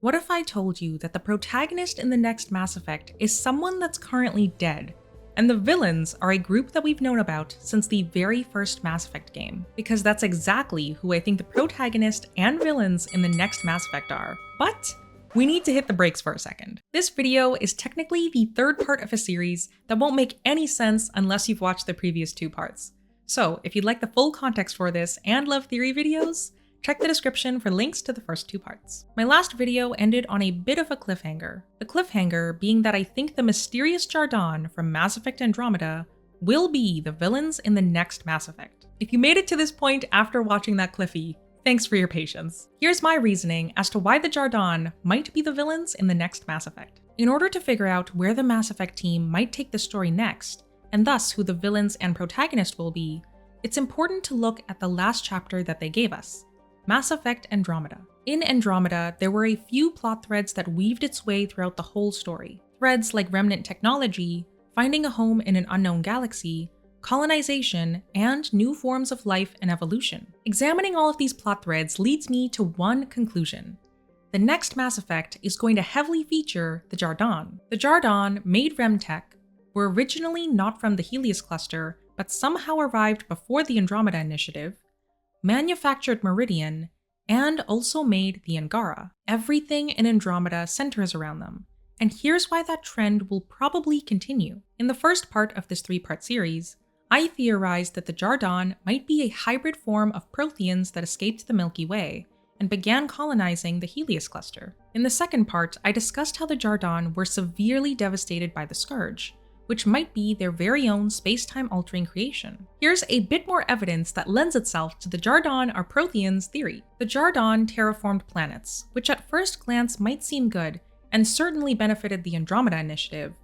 What if I told you that the protagonist in the next Mass Effect is someone that's currently dead, and the villains are a group that we've known about since the very first Mass Effect game? Because that's exactly who I think the protagonist and villains in the next Mass Effect are. But we need to hit the brakes for a second. This video is technically the third part of a series that won't make any sense unless you've watched the previous two parts. So if you'd like the full context for this and love theory videos, check the description for links to the first two parts. My last video ended on a bit of a cliffhanger. The cliffhanger being that I think the mysterious Jardaan from Mass Effect Andromeda will be the villains in the next Mass Effect. If you made it to this point after watching that Cliffy, thanks for your patience. Here's my reasoning as to why the Jardaan might be the villains in the next Mass Effect. In order to figure out where the Mass Effect team might take the story next, and thus who the villains and protagonist will be, it's important to look at the last chapter that they gave us, Mass Effect Andromeda. In Andromeda, there were a few plot threads that weaved its way throughout the whole story. Threads like remnant technology, finding a home in an unknown galaxy, colonization, and new forms of life and evolution. Examining all of these plot threads leads me to one conclusion. The next Mass Effect is going to heavily feature the Jardaan. The Jardaan, made Remtech, were originally not from the Helios cluster, but somehow arrived before the Andromeda Initiative, manufactured Meridian, and also made the Angara. Everything in Andromeda centers around them, and here's why that trend will probably continue. In the first part of this three-part series, I theorized that the Jardaan might be a hybrid form of Protheans that escaped the Milky Way and began colonizing the Helios cluster. In the second part, I discussed how the Jardaan were severely devastated by the Scourge, which might be their very own space-time altering creation. Here's a bit more evidence that lends itself to the Jardaan are Protheans theory. The Jardaan terraformed planets, which at first glance might seem good, and certainly benefited the Andromeda Initiative,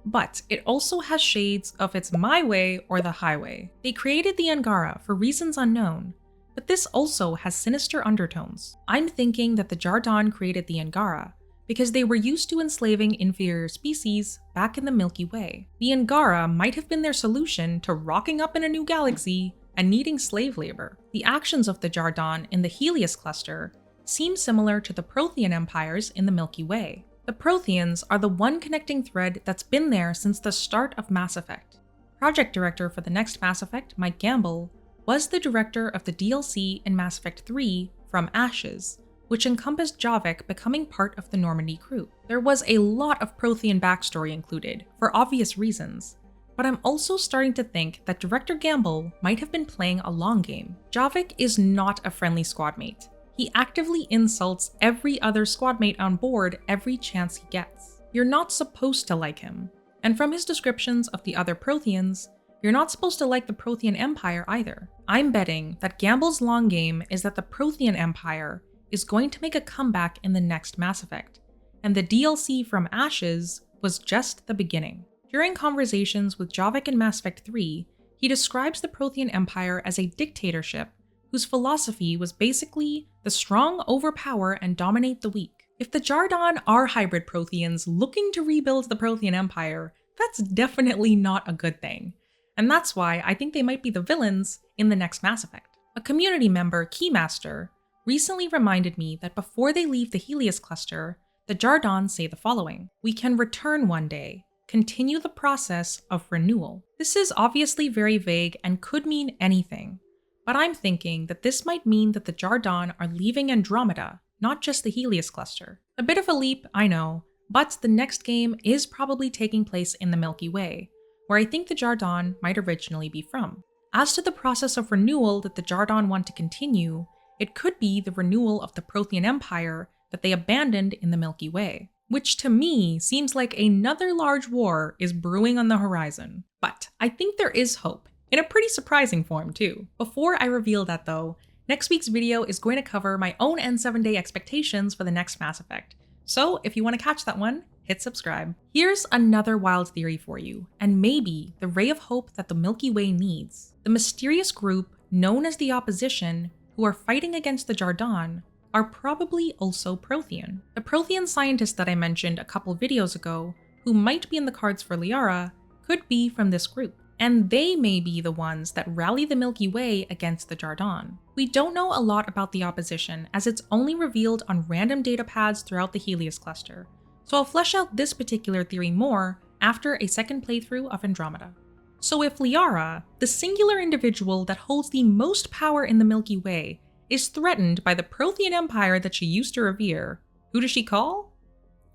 but it also has shades of its my way or the highway. They created the Angara for reasons unknown, but this also has sinister undertones. I'm thinking that the Jardaan created the Angara because they were used to enslaving inferior species back in the Milky Way. The Angara might have been their solution to rocking up in a new galaxy and needing slave labor. The actions of the Jardaan in the Helios cluster seem similar to the Prothean empires in the Milky Way. The Protheans are the one connecting thread that's been there since the start of Mass Effect. Project director for the next Mass Effect, Mike Gamble, was the director of the DLC in Mass Effect 3, From Ashes, which encompassed Javik becoming part of the Normandy crew. There was a lot of Prothean backstory included, for obvious reasons, but I'm also starting to think that Director Gamble might have been playing a long game. Javik is not a friendly squadmate. He actively insults every other squadmate on board every chance he gets. You're not supposed to like him, and from his descriptions of the other Protheans, you're not supposed to like the Prothean Empire either. I'm betting that Gamble's long game is that the Prothean Empire is going to make a comeback in the next Mass Effect, and the DLC From Ashes was just the beginning. During conversations with Javik in Mass Effect 3, he describes the Prothean Empire as a dictatorship whose philosophy was basically the strong overpower and dominate the weak. If the Jardaan are hybrid Protheans looking to rebuild the Prothean Empire, that's definitely not a good thing, and that's why I think they might be the villains in the next Mass Effect. A community member, Keymaster, recently reminded me that before they leave the Helios cluster, the Jardaan say the following: "We can return one day, continue the process of renewal." This is obviously very vague and could mean anything, but I'm thinking that this might mean that the Jardaan are leaving Andromeda, not just the Helios cluster. A bit of a leap, I know, but the next game is probably taking place in the Milky Way, where I think the Jardaan might originally be from. As to the process of renewal that the Jardaan want to continue, it could be the renewal of the Prothean Empire that they abandoned in the Milky Way, which to me seems like another large war is brewing on the horizon. But I think there is hope, in a pretty surprising form too. Before I reveal that though, next week's video is going to cover my own N7 day expectations for the next Mass Effect, so if you want to catch that one, hit subscribe. Here's another wild theory for you, and maybe the ray of hope that the Milky Way needs. The mysterious group known as the Opposition, who are fighting against the Jardaan, are probably also Prothean. The Prothean scientist that I mentioned a couple videos ago, who might be in the cards for Liara, could be from this group. and they may be the ones that rally the Milky Way against the Jardaan. We don't know a lot about the opposition, as it's only revealed on random data pads throughout the Helios cluster, so I'll flesh out this particular theory more after a second playthrough of Andromeda. So if Liara, the singular individual that holds the most power in the Milky Way, is threatened by the Prothean Empire that she used to revere, who does she call?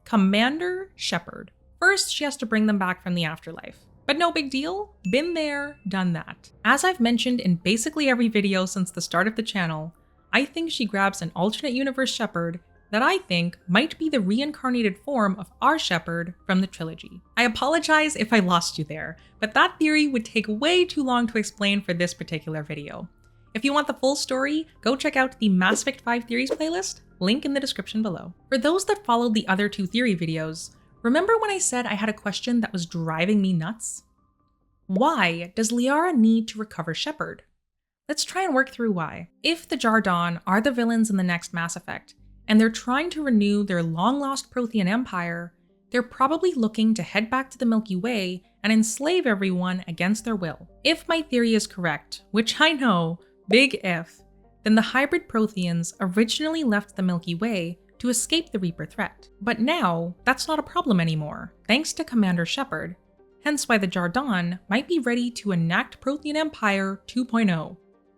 Commander Shepard. First, she has to bring them back from the afterlife. But no big deal, been there, done that. As I've mentioned in basically every video since the start of the channel, I think she grabs an alternate universe Shepard that I think might be the reincarnated form of our Shepard from the trilogy. I apologize if I lost you there, but that theory would take way too long to explain for this particular video. If you want the full story, go check out the Mass Effect 5 Theories playlist, link in the description below. For those that followed the other two theory videos, remember when I said I had a question that was driving me nuts? Why does Liara need to recover Shepard? Let's try and work through why. If the Jardaan are the villains in the next Mass Effect, and they're trying to renew their long-lost Prothean Empire, they're probably looking to head back to the Milky Way and enslave everyone against their will. If my theory is correct, which I know, big if, then the hybrid Protheans originally left the Milky Way to escape the Reaper threat. But now, that's not a problem anymore, thanks to Commander Shepard, hence why the Jardaan might be ready to enact Prothean Empire 2.0.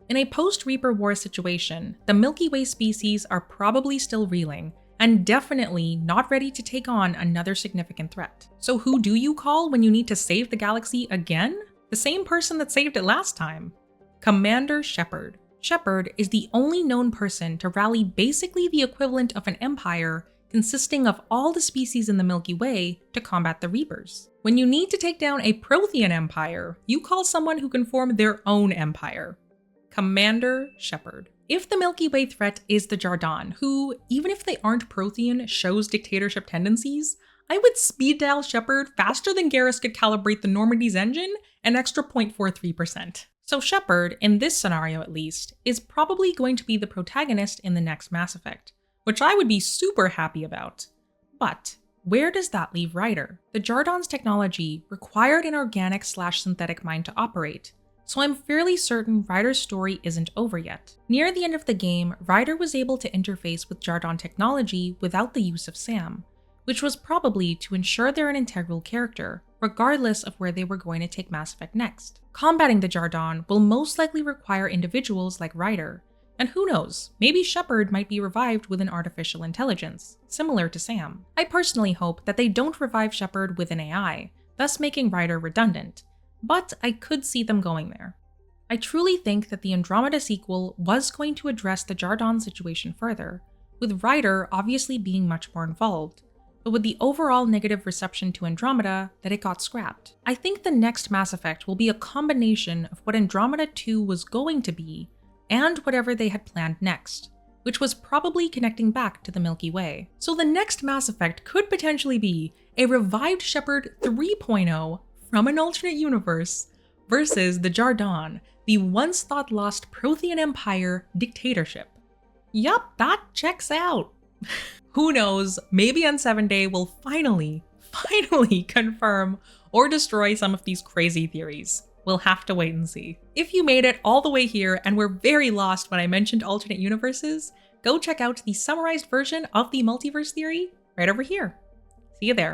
In a post-Reaper War situation, the Milky Way species are probably still reeling, and definitely not ready to take on another significant threat. So who do you call when you need to save the galaxy again? The same person that saved it last time. Commander Shepard. Shepard is the only known person to rally basically the equivalent of an empire consisting of all the species in the Milky Way to combat the Reapers. When you need to take down a Prothean empire, you call someone who can form their own empire. Commander Shepard. If the Milky Way threat is the Jardaan, who, even if they aren't Prothean, shows dictatorship tendencies, I would speed dial Shepard faster than Garrus could calibrate the Normandy's engine an extra 0.43%. So Shepard, in this scenario at least, is probably going to be the protagonist in the next Mass Effect, which I would be super happy about. But where does that leave Ryder? The Jardaan's technology required an organic/synthetic mind to operate, so I'm fairly certain Ryder's story isn't over yet. Near the end of the game, Ryder was able to interface with Jardaan technology without the use of SAM, which was probably to ensure they're an integral character, regardless of where they were going to take Mass Effect next. Combating the Jardaan will most likely require individuals like Ryder, and who knows, maybe Shepard might be revived with an artificial intelligence, similar to Sam. I personally hope that they don't revive Shepard with an AI, thus making Ryder redundant, but I could see them going there. I truly think that the Andromeda sequel was going to address the Jardaan situation further, with Ryder obviously being much more involved, but with the overall negative reception to Andromeda that it got scrapped. I think the next Mass Effect will be a combination of what Andromeda 2 was going to be and whatever they had planned next, which was probably connecting back to the Milky Way. So the next Mass Effect could potentially be a revived Shepard 3.0 from an alternate universe versus the Jardaan, the once thought lost Prothean Empire dictatorship. Yup, that checks out. Who knows, maybe on 7 Day we'll finally confirm or destroy some of these crazy theories. We'll have to wait and see. If you made it all the way here and were very lost when I mentioned alternate universes, go check out the summarized version of the multiverse theory right over here. See you there.